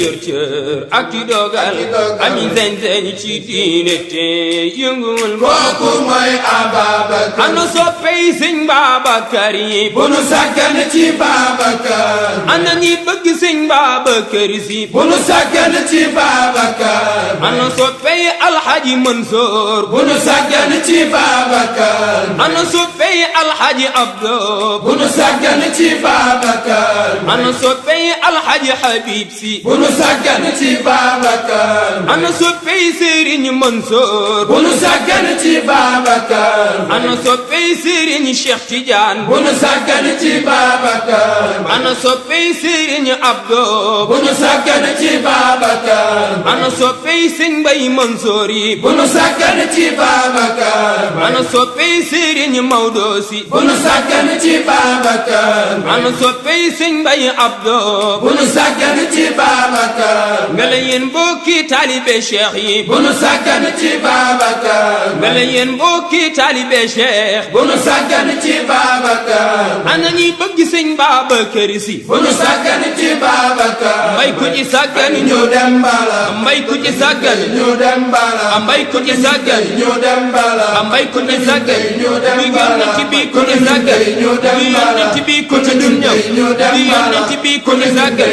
yor cër ak ci dogal ami sañ-sañ ci diine te yënguwul kooku mooy Ababacar ana soppey sëñ Babacar yi bu nu sàggan ci Babacar ana ñi bëgg sëñ Babacar si bu nu sàggan ci Babacar ana soppey alxaji Mansour bu nu sàggan ci Babacar ana soppey alxaji Abdo bu nu sàggan ci Babacar ana soppey alxaji Habib si bu nu sàggan ci Babacar ana soppey Serigne Mansour bu nu sàggan ci Babacar ana soppey Serigne Cheikh Tidiane bu nu sàggan ci Babacar ana soppey Serigne Abdo bu nu sàggan ci Babacar ana soppey sëñ Mbaye Mansour yi bu nu sàggan ci Babacar ana soppey Serigne Maodo si bu nu sàggan ci Babacar ana soppey sëñ Mbaye Abdo bu nu sàggan ci Babacar nga la yéen mbokki taalibe Cheikh yi bu nu sàggan ci Babacar nga la yéen mbokki taalibe Cheikh bu nu sàggan ci Babacar ana ñi bëgg sëñ Babacar si bu nu sàggan ci Babacar mbay ku ci sàggan ñu dem bala mbay ku ci sàggan ñu dem bala mbay ku ci sàggan ñu dem bala mbay ku ci sàggan ñu dem bi bala yonent bi ku ci sàggan bi yonent bi ku ci dul ñëw bi yonent bi ku ci sàggan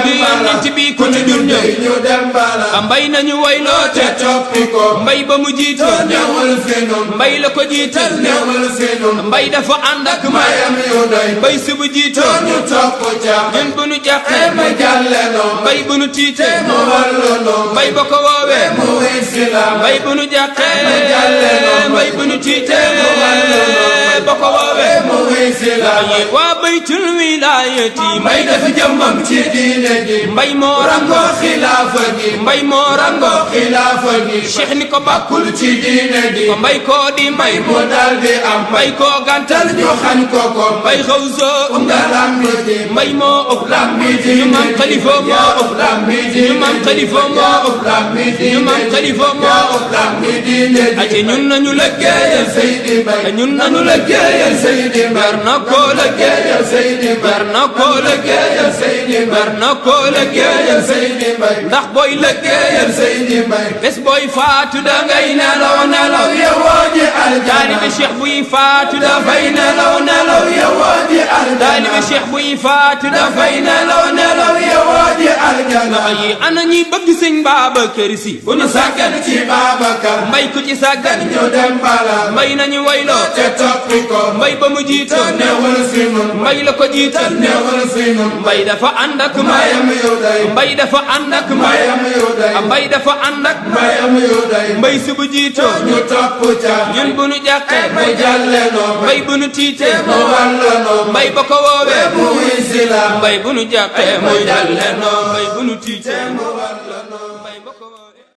bi yonent bi ku ci dul ñëw ñu dem bala mbay nañu wayloo te toppi ko mbay ba mu jiitoo newul fi nun mbay la ko jiital newul fi nun mbay dafa ànd ak mayam yu doy mbay si bu jiitoo ñu topp ca ñun bu nu jàqee ma jàlle noo mbay bu nu tiitee mu wallu noo mbay ba ko woowee mu wisi la mbay bu nu jàqee mbay bu nu tiitee ba ko woowee mu wisi la waa baytul wilaayati mbay def jëmmam ci diine gi mbay moo rango xilaafa gi mbay moo rango xilaafa gi cheikh ni ko bàkkul ci diine gi ko mbay koo di mbay mu dal di am mbay koo gàntal ñu xañ ko ko mbay xaw soo nga lambiti mbay moo ëpp lambiti ñu maam xalifa moo ëpp lambiti ñu maam xalifa moo ëpp lambiti ñu maam xalifa moo ëpp lambiti ace ñun nañu liggéeyal Seydi Mbaye ñun nañu liggéeyal Seydi Mbaye bar na ko liggéeyal Seydi Mbaye bar na ko liggéeyal Seydi Mbaye bar na ko liggéeyal Seydi Mbaye ndax booy liggéeyal Seydi Mbaye bés booy faatu da ngay nelaw nelaw yowoo ji aljana taalibe Cheikh buy faatu dafay nelaw nelaw yowoo ji aljana taalibe Cheikh buy faatu dafay nelaw nelaw yowoo ji aljana yi ana ñi bëgg sëñ Babacar si bu nu sàggan ci Babacar mbay ku ci sàggan ñu dem bala mbay nañu wayloo te toppi ko mbay ba mu jiitoo newul fi nun mbay la ko jiital newul fi nun mbay dafa ànd ak mayam yu day mbay dafa ànd ak mayam yu day mbay dafa ànd ak mayam yu day mbay si bu jiitoo ñu topp ca ñun bu nu jàqee mu jàlle noo mbay bu nu tiitee mu wallo noo mbay ba ko woowee mu wisi la mbay bu nu jàqee mu jàlle noo mbay bu nu tiitee